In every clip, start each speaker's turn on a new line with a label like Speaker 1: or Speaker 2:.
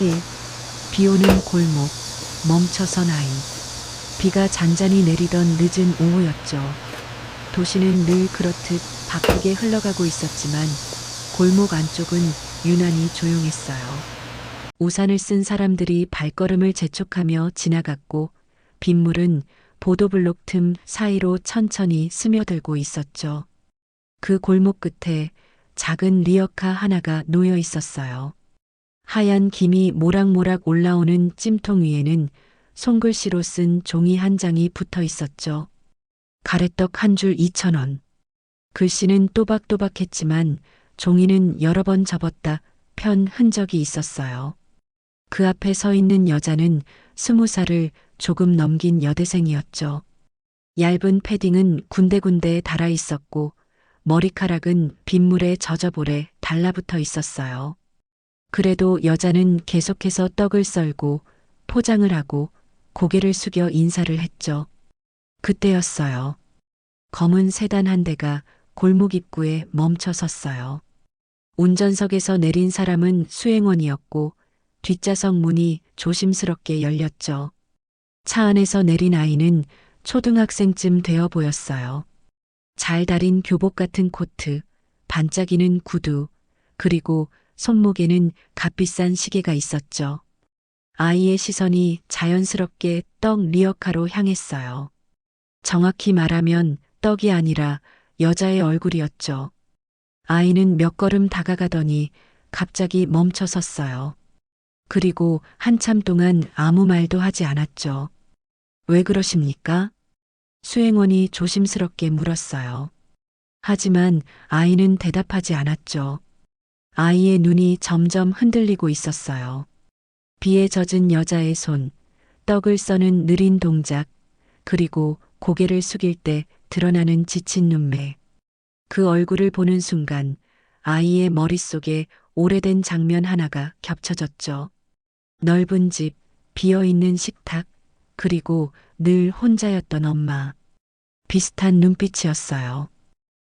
Speaker 1: 1. 비 오는 골목, 멈춰선 아이. 비가 잔잔히 내리던 늦은 오후였죠. 도시는 늘 그렇듯 바쁘게 흘러가고 있었지만 골목 안쪽은 유난히 조용했어요. 우산을 쓴 사람들이 발걸음을 재촉하며 지나갔고 빗물은 보도블록 틈 사이로 천천히 스며들고 있었죠. 그 골목 끝에 작은 리어카 하나가 놓여 있었어요. 하얀 김이 모락모락 올라오는 찜통 위에는 손글씨로 쓴 종이 한 장이 붙어 있었죠. 가래떡 한 줄 2,000원. 글씨는 또박또박했지만 종이는 여러 번 접었다 편 흔적이 있었어요. 그 앞에 서 있는 여자는 20살을 조금 넘긴 여대생이었죠. 얇은 패딩은 군데군데 달아 있었고 머리카락은 빗물에 젖어볼에 달라붙어 있었어요. 그래도 여자는 계속해서 떡을 썰고 포장을 하고 고개를 숙여 인사를 했죠. 그때였어요. 검은 세단 한 대가 골목 입구에 멈춰 섰어요. 운전석에서 내린 사람은 수행원이었고 뒷좌석 문이 조심스럽게 열렸죠. 차 안에서 내린 아이는 초등학생쯤 되어 보였어요. 잘 다린 교복 같은 코트, 반짝이는 구두, 그리고 손목에는 값비싼 시계가 있었죠. 아이의 시선이 자연스럽게 떡 리어카로 향했어요. 정확히 말하면 떡이 아니라 여자의 얼굴이었죠. 아이는 몇 걸음 다가가더니 갑자기 멈춰 섰어요. 그리고 한참 동안 아무 말도 하지 않았죠. 왜 그러십니까? 수행원이 조심스럽게 물었어요. 하지만 아이는 대답하지 않았죠. 아이의 눈이 점점 흔들리고 있었어요. 비에 젖은 여자의 손, 떡을 써는 느린 동작, 그리고 고개를 숙일 때 드러나는 지친 눈매. 그 얼굴을 보는 순간 아이의 머릿속에 오래된 장면 하나가 겹쳐졌죠. 넓은 집, 비어있는 식탁, 그리고 늘 혼자였던 엄마. 비슷한 눈빛이었어요.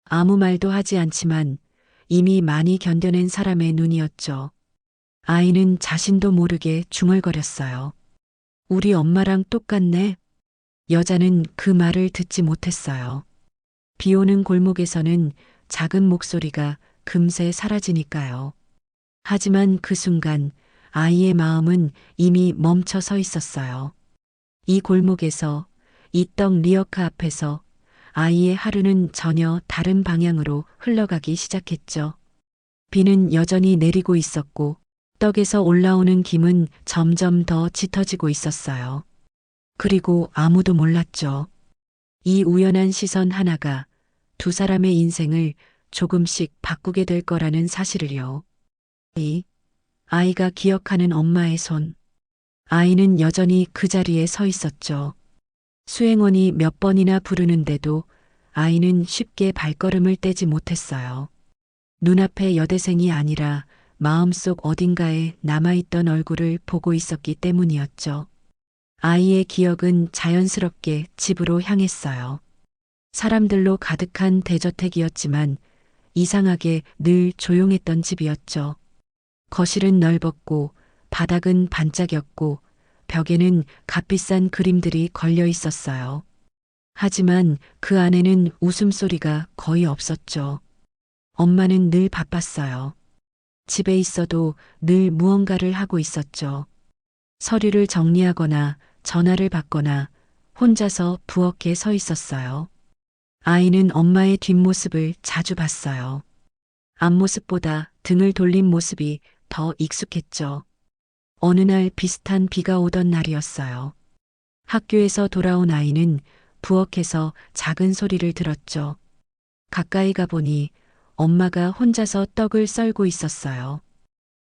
Speaker 1: 아무 말도 하지 않지만 이미 많이 견뎌낸 사람의 눈이었죠. 아이는 자신도 모르게 중얼거렸어요. 우리 엄마랑 똑같네. 여자는 그 말을 듣지 못했어요. 비 오는 골목에서는 작은 목소리가 금세 사라지니까요. 하지만 그 순간 아이의 마음은 이미 멈춰 서 있었어요. 이 골목에서, 이 떡 리어카 앞에서 아이의 하루는 전혀 다른 방향으로 흘러가기 시작했죠. 비는 여전히 내리고 있었고 떡에서 올라오는 김은 점점 더 짙어지고 있었어요. 그리고 아무도 몰랐죠. 이 우연한 시선 하나가 두 사람의 인생을 조금씩 바꾸게 될 거라는 사실을요. 아이가 기억하는 엄마의 손. 아이는 여전히 그 자리에 서 있었죠. 수행원이 몇 번이나 부르는데도 아이는 쉽게 발걸음을 떼지 못했어요. 눈앞의 여대생이 아니라 마음속 어딘가에 남아있던 얼굴을 보고 있었기 때문이었죠. 아이의 기억은 자연스럽게 집으로 향했어요. 사람들로 가득한 대저택이었지만 이상하게 늘 조용했던 집이었죠. 거실은 넓었고 바닥은 반짝였고 벽에는 값비싼 그림들이 걸려 있었어요. 하지만 그 안에는 웃음소리가 거의 없었죠. 엄마는 늘 바빴어요. 집에 있어도 늘 무언가를 하고 있었죠. 서류를 정리하거나 전화를 받거나 혼자서 부엌에 서 있었어요. 아이는 엄마의 뒷모습을 자주 봤어요. 앞모습보다 등을 돌린 모습이 더 익숙했죠. 어느 날 비슷한 비가 오던 날이었어요. 학교에서 돌아온 아이는 부엌에서 작은 소리를 들었죠. 가까이 가보니 엄마가 혼자서 떡을 썰고 있었어요.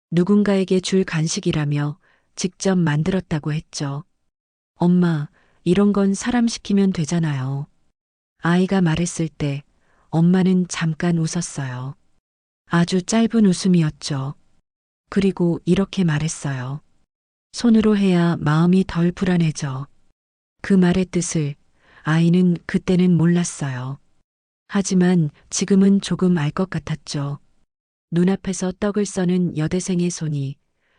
Speaker 1: 누군가에게 줄 간식이라며 직접 만들었다고 했죠. 엄마, 이런 건 사람 시키면 되잖아요. 아이가 말했을 때 엄마는 잠깐 웃었어요. 아주 짧은 웃음이었죠. 그리고 이렇게 말했어요. 손으로 해야 마음이 덜 불안해져. 그 말의 뜻을 아이는 그때는 몰랐어요. 하지만 지금은 조금 알 것 같았죠. 눈앞에서 떡을 써는 여대생의 손이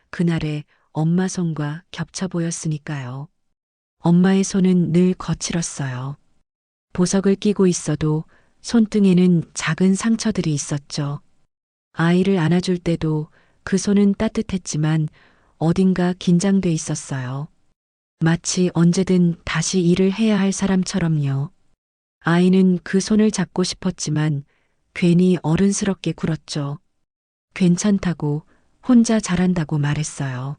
Speaker 1: 그날의 엄마 손과 겹쳐 보였으니까요. 엄마의 손은 늘 거칠었어요. 보석을 끼고 있어도 손등에는 작은 상처들이 있었죠. 아이를 안아줄 때도 그 손은 따뜻했지만 어딘가 긴장돼 있었어요. 마치 언제든 다시 일을 해야 할 사람처럼요. 아이는 그 손을 잡고 싶었지만 괜히 어른스럽게 굴었죠. 괜찮다고, 혼자 잘한다고 말했어요.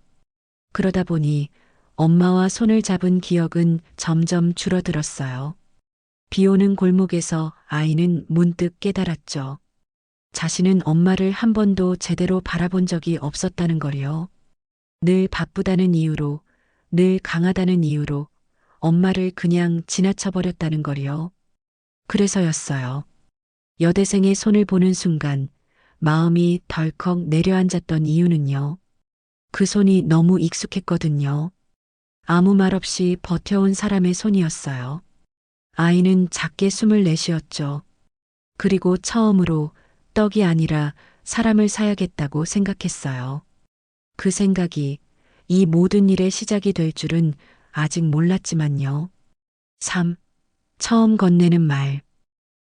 Speaker 1: 그러다 보니 엄마와 손을 잡은 기억은 점점 줄어들었어요. 비 오는 골목에서 아이는 문득 깨달았죠. 자신은 엄마를 한 번도 제대로 바라본 적이 없었다는 걸요. 늘 바쁘다는 이유로, 늘 강하다는 이유로 엄마를 그냥 지나쳐버렸다는 걸요. 그래서였어요. 여대생의 손을 보는 순간 마음이 덜컥 내려앉았던 이유는요. 그 손이 너무 익숙했거든요. 아무 말 없이 버텨온 사람의 손이었어요. 아이는 작게 숨을 내쉬었죠. 그리고 처음으로 떡이 아니라 사람을 사야겠다고 생각했어요. 그 생각이 이 모든 일의 시작이 될 줄은 아직 몰랐지만요. 3. 처음 건네는 말.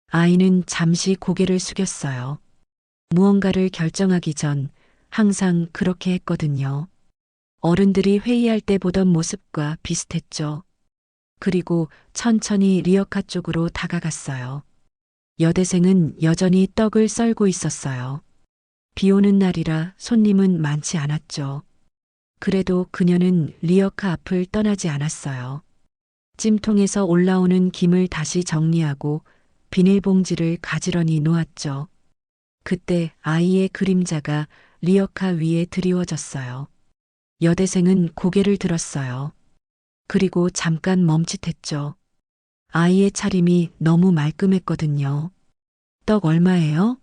Speaker 1: 아이는 잠시 고개를 숙였어요. 무언가를 결정하기 전 항상 그렇게 했거든요. 어른들이 회의할 때 보던 모습과 비슷했죠. 그리고 천천히 리어카 쪽으로 다가갔어요. 여대생은 여전히 떡을 썰고 있었어요. 비 오는 날이라 손님은 많지 않았죠. 그래도 그녀는 리어카 앞을 떠나지 않았어요. 찜통에서 올라오는 김을 다시 정리하고 비닐봉지를 가지런히 놓았죠. 그때 아이의 그림자가 리어카 위에 드리워졌어요. 여대생은 고개를 들었어요. 그리고 잠깐 멈칫했죠. 아이의 차림이 너무 말끔했거든요. 떡 얼마예요?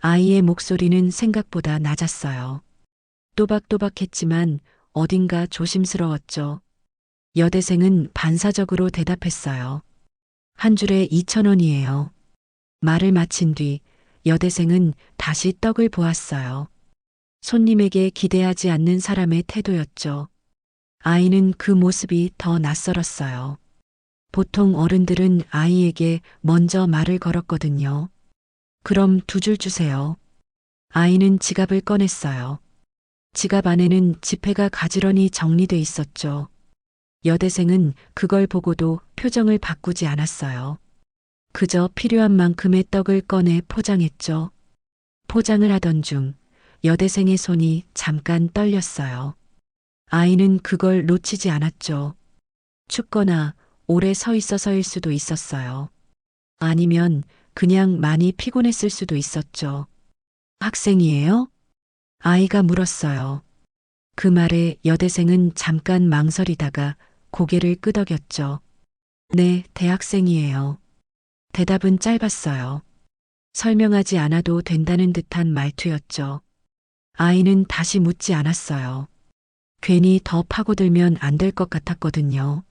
Speaker 1: 아이의 목소리는 생각보다 낮았어요. 또박또박했지만 어딘가 조심스러웠죠. 여대생은 반사적으로 대답했어요. 한 줄에 2,000원이에요. 말을 마친 뒤 여대생은 다시 떡을 보았어요. 손님에게 기대하지 않는 사람의 태도였죠. 아이는 그 모습이 더 낯설었어요. 보통 어른들은 아이에게 먼저 말을 걸었거든요. 그럼 2줄 주세요. 아이는 지갑을 꺼냈어요. 지갑 안에는 지폐가 가지런히 정리돼 있었죠. 여대생은 그걸 보고도 표정을 바꾸지 않았어요. 그저 필요한 만큼의 떡을 꺼내 포장했죠. 포장을 하던 중 여대생의 손이 잠깐 떨렸어요. 아이는 그걸 놓치지 않았죠. 춥거나 오래 서 있어서일 수도 있었어요. 아니면 그냥 많이 피곤했을 수도 있었죠. 학생이에요? 아이가 물었어요. 그 말에 여대생은 잠깐 망설이다가 고개를 끄덕였죠. 네, 대학생이에요. 대답은 짧았어요. 설명하지 않아도 된다는 듯한 말투였죠. 아이는 다시 묻지 않았어요. 괜히 더 파고들면 안 될 것 같았거든요.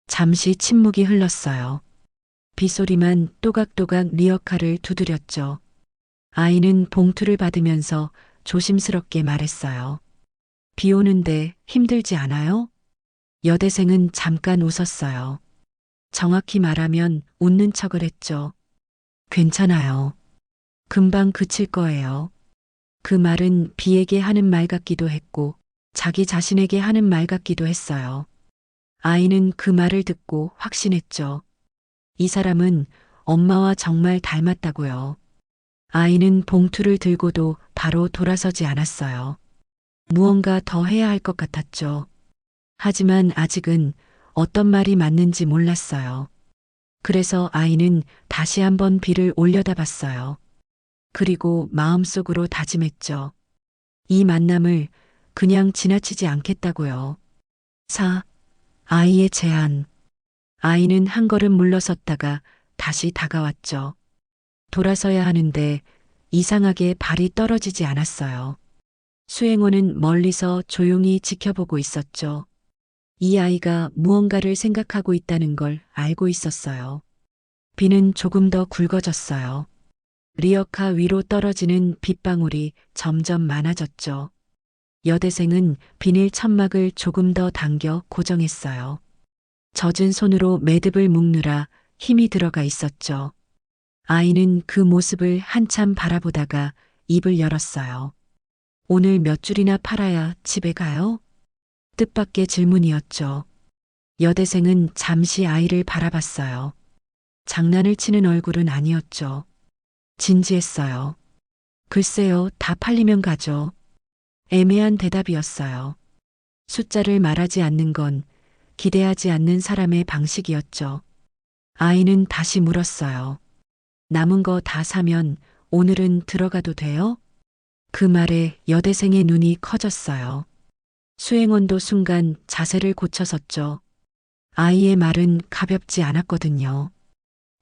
Speaker 1: 잠시 침묵이 흘렀어요. 빗소리만 또각또각 리어카를 두드렸죠. 아이는 봉투를 받으면서 조심스럽게 말했어요. 비 오는데 힘들지 않아요? 여대생은 잠깐 웃었어요. 정확히 말하면 웃는 척을 했죠. 괜찮아요. 금방 그칠 거예요. 그 말은 비에게 하는 말 같기도 했고 자기 자신에게 하는 말 같기도 했어요. 아이는 그 말을 듣고 확신했죠. 이 사람은 엄마와 정말 닮았다고요. 아이는 봉투를 들고도 바로 돌아서지 않았어요. 무언가 더 해야 할 것 같았죠. 하지만 아직은 어떤 말이 맞는지 몰랐어요. 그래서 아이는 다시 한번 비를 올려다봤어요. 그리고 마음속으로 다짐했죠. 이 만남을 그냥 지나치지 않겠다고요. 4. 아이의 제안. 아이는 한 걸음 물러섰다가 다시 다가왔죠. 돌아서야 하는데 이상하게 발이 떨어지지 않았어요. 수행원은 멀리서 조용히 지켜보고 있었죠. 이 아이가 무언가를 생각하고 있다는 걸 알고 있었어요. 비는 조금 더 굵어졌어요. 리어카 위로 떨어지는 빗방울이 점점 많아졌죠. 여대생은 비닐 천막을 조금 더 당겨 고정했어요. 젖은 손으로 매듭을 묶느라 힘이 들어가 있었죠. 아이는 그 모습을 한참 바라보다가 입을 열었어요. 오늘 몇 줄이나 팔아야 집에 가요? 뜻밖의 질문이었죠. 여대생은 잠시 아이를 바라봤어요. 장난을 치는 얼굴은 아니었죠. 진지했어요. 글쎄요, 다 팔리면 가죠. 애매한 대답이었어요. 숫자를 말하지 않는 건 기대하지 않는 사람의 방식이었죠. 아이는 다시 물었어요. 남은 거 다 사면 오늘은 들어가도 돼요? 그 말에 여대생의 눈이 커졌어요. 수행원도 순간 자세를 고쳐섰죠. 아이의 말은 가볍지 않았거든요.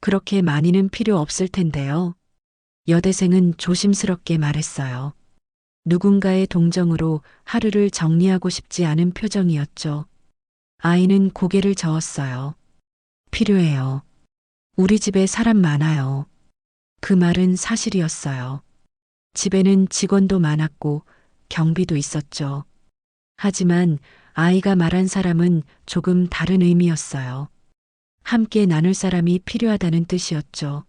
Speaker 1: 그렇게 많이는 필요 없을 텐데요. 여대생은 조심스럽게 말했어요. 누군가의 동정으로 하루를 정리하고 싶지 않은 표정이었죠. 아이는 고개를 저었어요. 필요해요. 우리 집에 사람 많아요. 그 말은 사실이었어요. 집에는 직원도 많았고 경비도 있었죠. 하지만 아이가 말한 사람은 조금 다른 의미였어요. 함께 나눌 사람이 필요하다는 뜻이었죠.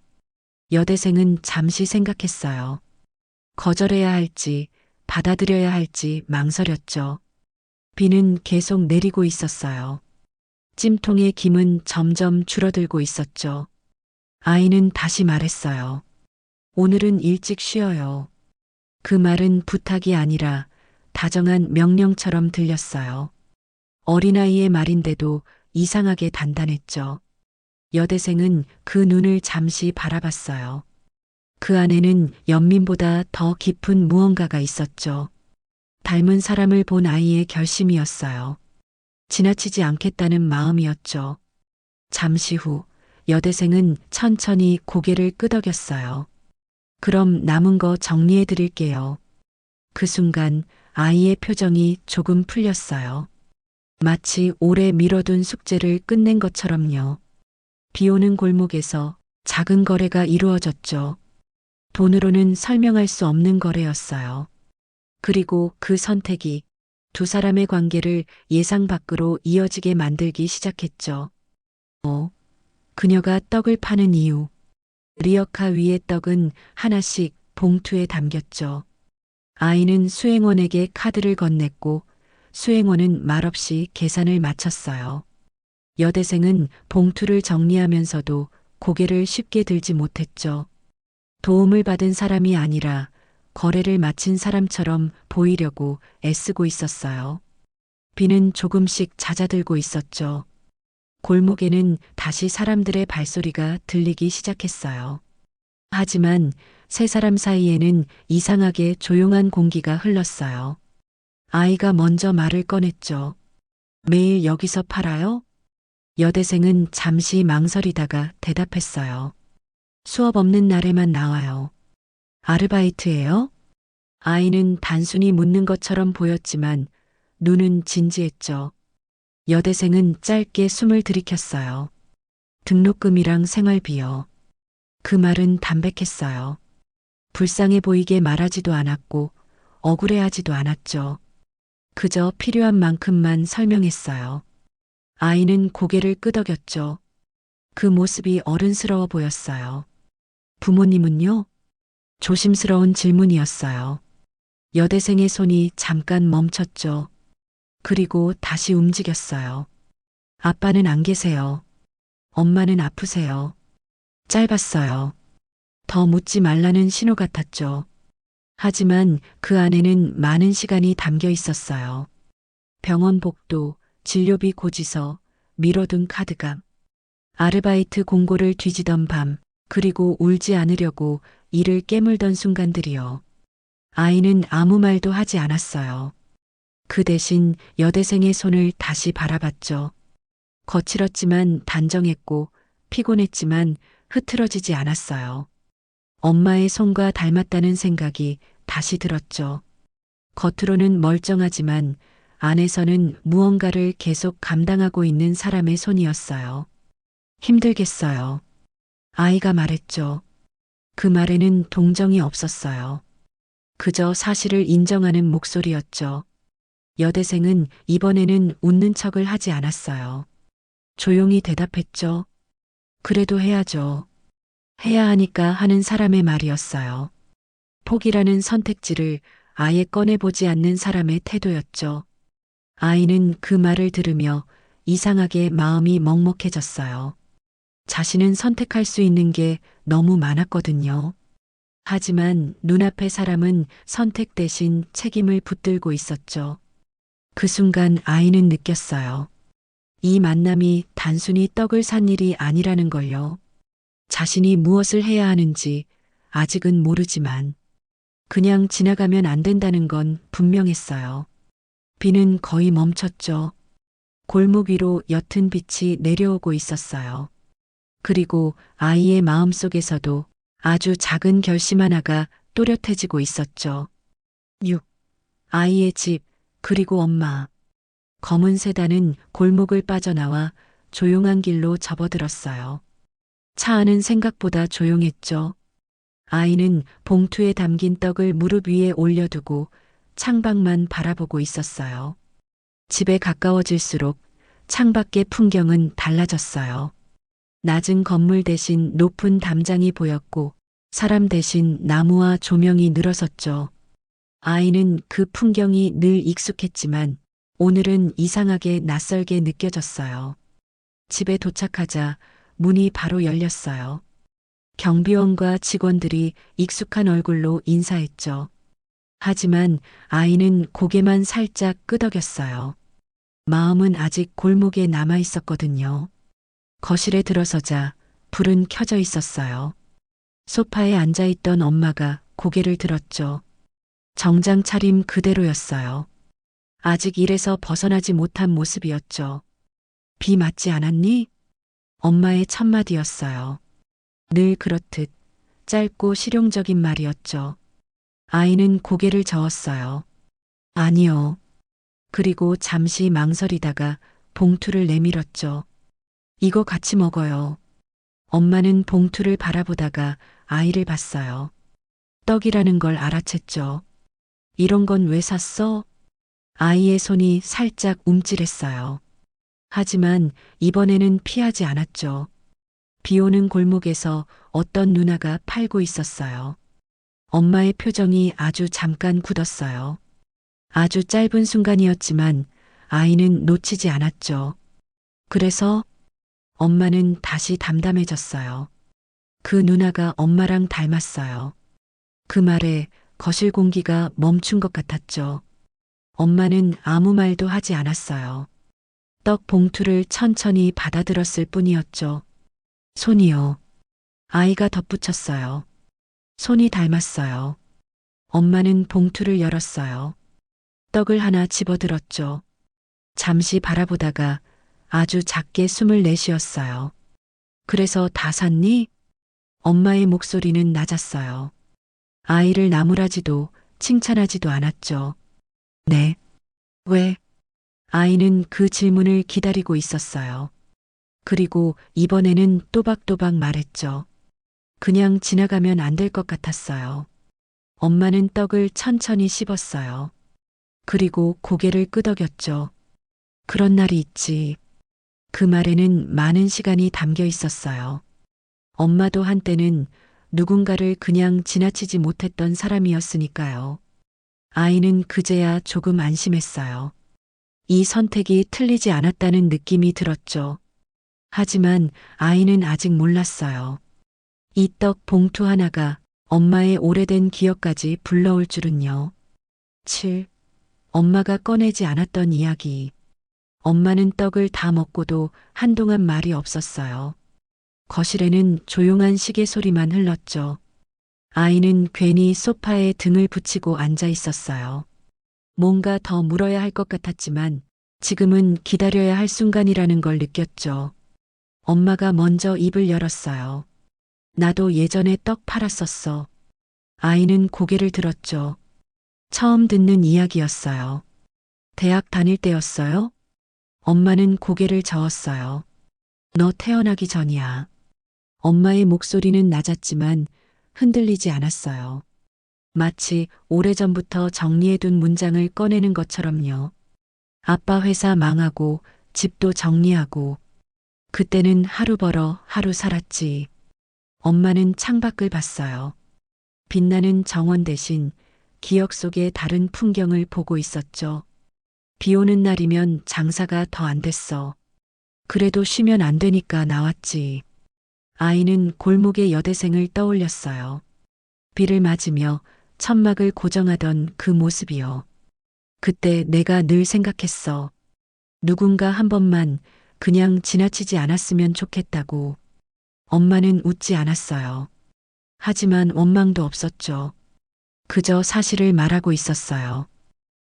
Speaker 1: 여대생은 잠시 생각했어요. 거절해야 할지 받아들여야 할지 망설였죠. 비는 계속 내리고 있었어요. 찜통의 김은 점점 줄어들고 있었죠. 아이는 다시 말했어요. 오늘은 일찍 쉬어요. 그 말은 부탁이 아니라 다정한 명령처럼 들렸어요. 어린아이의 말인데도 이상하게 단단했죠. 여대생은 그 눈을 잠시 바라봤어요. 그 안에는 연민보다 더 깊은 무언가가 있었죠. 닮은 사람을 본 아이의 결심이었어요. 지나치지 않겠다는 마음이었죠. 잠시 후 여대생은 천천히 고개를 끄덕였어요. 그럼 남은 거 정리해 드릴게요. 그 순간 아이의 표정이 조금 풀렸어요. 마치 오래 미뤄둔 숙제를 끝낸 것처럼요. 비 오는 골목에서 작은 거래가 이루어졌죠. 돈으로는 설명할 수 없는 거래였어요. 그리고 그 선택이 두 사람의 관계를 예상 밖으로 이어지게 만들기 시작했죠. 그녀가 떡을 파는 이유. 리어카 위의 떡은 하나씩 봉투에 담겼죠. 아이는 수행원에게 카드를 건넸고 수행원은 말없이 계산을 마쳤어요. 여대생은 봉투를 정리하면서도 고개를 쉽게 들지 못했죠. 도움을 받은 사람이 아니라 거래를 마친 사람처럼 보이려고 애쓰고 있었어요. 비는 조금씩 잦아들고 있었죠. 골목에는 다시 사람들의 발소리가 들리기 시작했어요. 하지만 세 사람 사이에는 이상하게 조용한 공기가 흘렀어요. 아이가 먼저 말을 꺼냈죠. 매일 여기서 팔아요? 여대생은 잠시 망설이다가 대답했어요. 수업 없는 날에만 나와요. 아르바이트예요? 아이는 단순히 묻는 것처럼 보였지만 눈은 진지했죠. 여대생은 짧게 숨을 들이켰어요. 등록금이랑 생활비요. 그 말은 담백했어요. 불쌍해 보이게 말하지도 않았고 억울해하지도 않았죠. 그저 필요한 만큼만 설명했어요. 아이는 고개를 끄덕였죠. 그 모습이 어른스러워 보였어요. 부모님은요? 조심스러운 질문이었어요. 여대생의 손이 잠깐 멈췄죠. 그리고 다시 움직였어요. 아빠는 안 계세요. 엄마는 아프세요. 짧았어요. 더 묻지 말라는 신호 같았죠. 하지만 그 안에는 많은 시간이 담겨 있었어요. 병원 복도, 진료비 고지서, 미뤄둔 카드값, 아르바이트 공고를 뒤지던 밤, 그리고 울지 않으려고 이를 깨물던 순간들이요. 아이는 아무 말도 하지 않았어요. 그 대신 여대생의 손을 다시 바라봤죠. 거칠었지만 단정했고 피곤했지만 흐트러지지 않았어요. 엄마의 손과 닮았다는 생각이 다시 들었죠. 겉으로는 멀쩡하지만 안에서는 무언가를 계속 감당하고 있는 사람의 손이었어요. 힘들겠어요. 아이가 말했죠. 그 말에는 동정이 없었어요. 그저 사실을 인정하는 목소리였죠. 여대생은 이번에는 웃는 척을 하지 않았어요. 조용히 대답했죠. 그래도 해야죠. 해야 하니까 하는 사람의 말이었어요. 포기라는 선택지를 아예 꺼내보지 않는 사람의 태도였죠. 아이는 그 말을 들으며 이상하게 마음이 먹먹해졌어요. 자신은 선택할 수 있는 게 너무 많았거든요. 하지만 눈앞의 사람은 선택 대신 책임을 붙들고 있었죠. 그 순간 아이는 느꼈어요. 이 만남이 단순히 떡을 산 일이 아니라는 걸요. 자신이 무엇을 해야 하는지 아직은 모르지만 그냥 지나가면 안 된다는 건 분명했어요. 비는 거의 멈췄죠. 골목 위로 옅은 빛이 내려오고 있었어요. 그리고 아이의 마음속에서도 아주 작은 결심 하나가 또렷해지고 있었죠. 6. 아이의 집, 그리고 엄마. 검은 세단은 골목을 빠져나와 조용한 길로 접어들었어요. 차 안은 생각보다 조용했죠. 아이는 봉투에 담긴 떡을 무릎 위에 올려두고 창밖만 바라보고 있었어요. 집에 가까워질수록 창밖의 풍경은 달라졌어요. 낮은 건물 대신 높은 담장이 보였고 사람 대신 나무와 조명이 늘어섰죠. 아이는 그 풍경이 늘 익숙했지만 오늘은 이상하게 낯설게 느껴졌어요. 집에 도착하자 문이 바로 열렸어요. 경비원과 직원들이 익숙한 얼굴로 인사했죠. 하지만 아이는 고개만 살짝 끄덕였어요. 마음은 아직 골목에 남아 있었거든요. 거실에 들어서자 불은 켜져 있었어요. 소파에 앉아있던 엄마가 고개를 들었죠. 정장 차림 그대로였어요. 아직 일에서 벗어나지 못한 모습이었죠. 비 맞지 않았니? 엄마의 첫마디였어요. 늘 그렇듯 짧고 실용적인 말이었죠. 아이는 고개를 저었어요. 아니요. 그리고 잠시 망설이다가 봉투를 내밀었죠. 이거 같이 먹어요. 엄마는 봉투를 바라보다가 아이를 봤어요. 떡이라는 걸 알아챘죠. 이런 건 왜 샀어? 아이의 손이 살짝 움찔했어요. 하지만 이번에는 피하지 않았죠. 비 오는 골목에서 어떤 누나가 팔고 있었어요. 엄마의 표정이 아주 잠깐 굳었어요. 아주 짧은 순간이었지만 아이는 놓치지 않았죠. 그래서 엄마는 다시 담담해졌어요. 그 누나가 엄마랑 닮았어요. 그 말에 거실 공기가 멈춘 것 같았죠. 엄마는 아무 말도 하지 않았어요. 떡 봉투를 천천히 받아들었을 뿐이었죠. 손이요. 아이가 덧붙였어요. 손이 닮았어요. 엄마는 봉투를 열었어요. 떡을 하나 집어들었죠. 잠시 바라보다가 아주 작게 숨을 내쉬었어요. 그래서 다 샀니? 엄마의 목소리는 낮았어요. 아이를 나무라지도 칭찬하지도 않았죠. 네. 왜? 아이는 그 질문을 기다리고 있었어요. 그리고 이번에는 또박또박 말했죠. 그냥 지나가면 안 될 것 같았어요. 엄마는 떡을 천천히 씹었어요. 그리고 고개를 끄덕였죠. 그런 날이 있지. 그 말에는 많은 시간이 담겨 있었어요. 엄마도 한때는 누군가를 그냥 지나치지 못했던 사람이었으니까요. 아이는 그제야 조금 안심했어요. 이 선택이 틀리지 않았다는 느낌이 들었죠. 하지만 아이는 아직 몰랐어요. 이 떡 봉투 하나가 엄마의 오래된 기억까지 불러올 줄은요. 7. 엄마가 꺼내지 않았던 이야기. 엄마는 떡을 다 먹고도 한동안 말이 없었어요. 거실에는 조용한 시계 소리만 흘렀죠. 아이는 괜히 소파에 등을 붙이고 앉아 있었어요. 뭔가 더 물어야 할 것 같았지만 지금은 기다려야 할 순간이라는 걸 느꼈죠. 엄마가 먼저 입을 열었어요. 나도 예전에 떡 팔았었어. 아이는 고개를 들었죠. 처음 듣는 이야기였어요. 대학 다닐 때였어요? 엄마는 고개를 저었어요. 너 태어나기 전이야. 엄마의 목소리는 낮았지만 흔들리지 않았어요. 마치 오래전부터 정리해둔 문장을 꺼내는 것처럼요. 아빠 회사 망하고 집도 정리하고 그때는 하루 벌어 하루 살았지. 엄마는 창밖을 봤어요. 빛나는 정원 대신 기억 속의 다른 풍경을 보고 있었죠. 비 오는 날이면 장사가 더 안 됐어. 그래도 쉬면 안 되니까 나왔지. 아이는 골목의 여대생을 떠올렸어요. 비를 맞으며 천막을 고정하던 그 모습이요. 그때 내가 늘 생각했어. 누군가 한 번만 그냥 지나치지 않았으면 좋겠다고. 엄마는 웃지 않았어요. 하지만 원망도 없었죠. 그저 사실을 말하고 있었어요.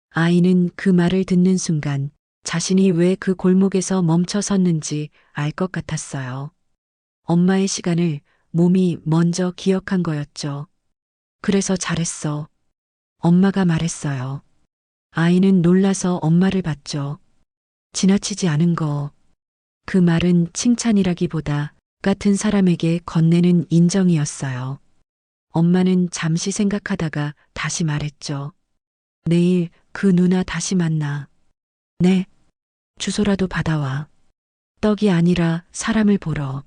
Speaker 1: 아이는 그 말을 듣는 순간 자신이 왜 그 골목에서 멈춰 섰는지 알 것 같았어요. 엄마의 시간을 몸이 먼저 기억한 거였죠. 그래서 잘했어. 엄마가 말했어요. 아이는 놀라서 엄마를 봤죠. 지나치지 않은 거. 그 말은 칭찬이라기보다 같은 사람에게 건네는 인정이었어요. 엄마는 잠시 생각하다가 다시 말했죠. 내일 그 누나 다시 만나. 네. 주소라도 받아와. 떡이 아니라 사람을 보러.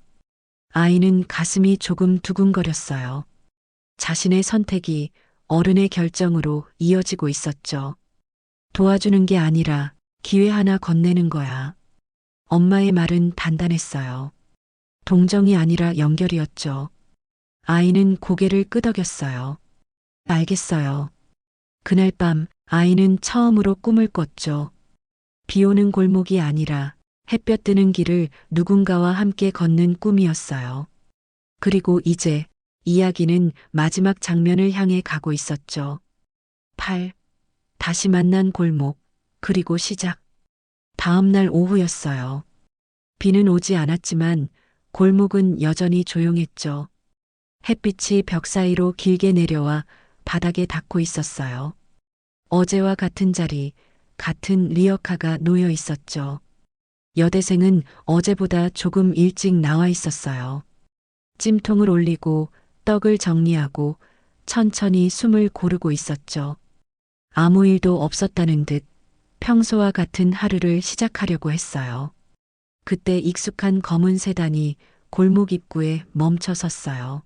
Speaker 1: 아이는 가슴이 조금 두근거렸어요. 자신의 선택이 어른의 결정으로 이어지고 있었죠. 도와주는 게 아니라 기회 하나 건네는 거야. 엄마의 말은 단단했어요. 동정이 아니라 연결이었죠. 아이는 고개를 끄덕였어요. 알겠어요. 그날 밤 아이는 처음으로 꿈을 꿨죠. 비 오는 골목이 아니라 햇볕 드는 길을 누군가와 함께 걷는 꿈이었어요. 그리고 이제 이야기는 마지막 장면을 향해 가고 있었죠. 8. 다시 만난 골목, 그리고 시작. 다음 날 오후였어요. 비는 오지 않았지만 골목은 여전히 조용했죠. 햇빛이 벽 사이로 길게 내려와 바닥에 닿고 있었어요. 어제와 같은 자리, 같은 리어카가 놓여 있었죠. 여대생은 어제보다 조금 일찍 나와 있었어요. 찜통을 올리고 떡을 정리하고 천천히 숨을 고르고 있었죠. 아무 일도 없었다는 듯 평소와 같은 하루를 시작하려고 했어요. 그때 익숙한 검은 세단이 골목 입구에 멈춰 섰어요.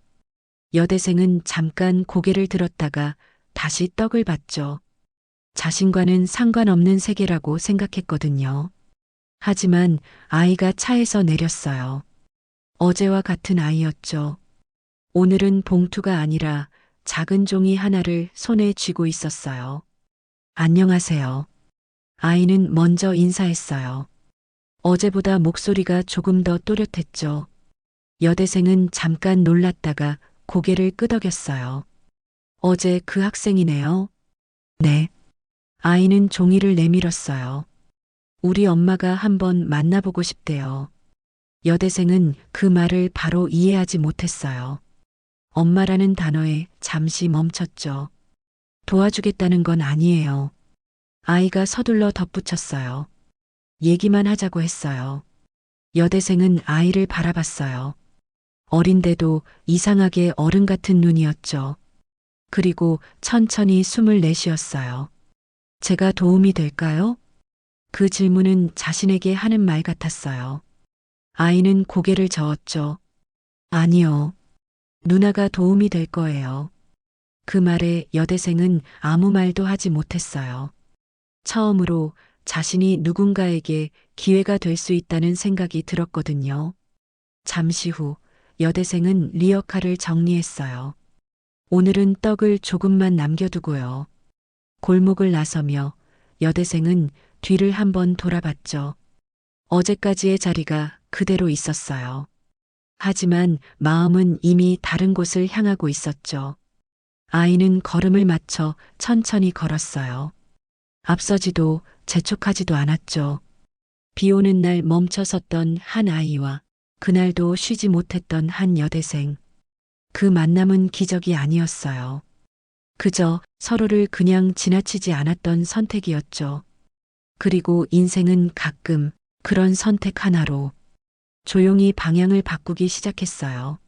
Speaker 1: 여대생은 잠깐 고개를 들었다가 다시 떡을 봤죠. 자신과는 상관없는 세계라고 생각했거든요. 하지만 아이가 차에서 내렸어요. 어제와 같은 아이였죠. 오늘은 봉투가 아니라 작은 종이 하나를 손에 쥐고 있었어요. 안녕하세요. 아이는 먼저 인사했어요. 어제보다 목소리가 조금 더 또렷했죠. 여대생은 잠깐 놀랐다가 고개를 끄덕였어요. 어제 그 학생이네요. 네. 아이는 종이를 내밀었어요. 우리 엄마가 한번 만나보고 싶대요. 여대생은 그 말을 바로 이해하지 못했어요. 엄마라는 단어에 잠시 멈췄죠. 도와주겠다는 건 아니에요. 아이가 서둘러 덧붙였어요. 얘기만 하자고 했어요. 여대생은 아이를 바라봤어요. 어린데도 이상하게 어른 같은 눈이었죠. 그리고 천천히 숨을 내쉬었어요. 제가 도움이 될까요? 그 질문은 자신에게 하는 말 같았어요. 아이는 고개를 저었죠. 아니요. 누나가 도움이 될 거예요. 그 말에 여대생은 아무 말도 하지 못했어요. 처음으로 자신이 누군가에게 기회가 될 수 있다는 생각이 들었거든요. 잠시 후 여대생은 리어카를 정리했어요. 오늘은 떡을 조금만 남겨두고요. 골목을 나서며 여대생은 뒤를 한번 돌아봤죠. 어제까지의 자리가 그대로 있었어요. 하지만 마음은 이미 다른 곳을 향하고 있었죠. 아이는 걸음을 맞춰 천천히 걸었어요. 앞서지도 재촉하지도 않았죠. 비 오는 날 멈춰 섰던 한 아이와 그날도 쉬지 못했던 한 여대생. 그 만남은 기적이 아니었어요. 그저 서로를 그냥 지나치지 않았던 선택이었죠. 그리고 인생은 가끔 그런 선택 하나로 조용히 방향을 바꾸기 시작했어요.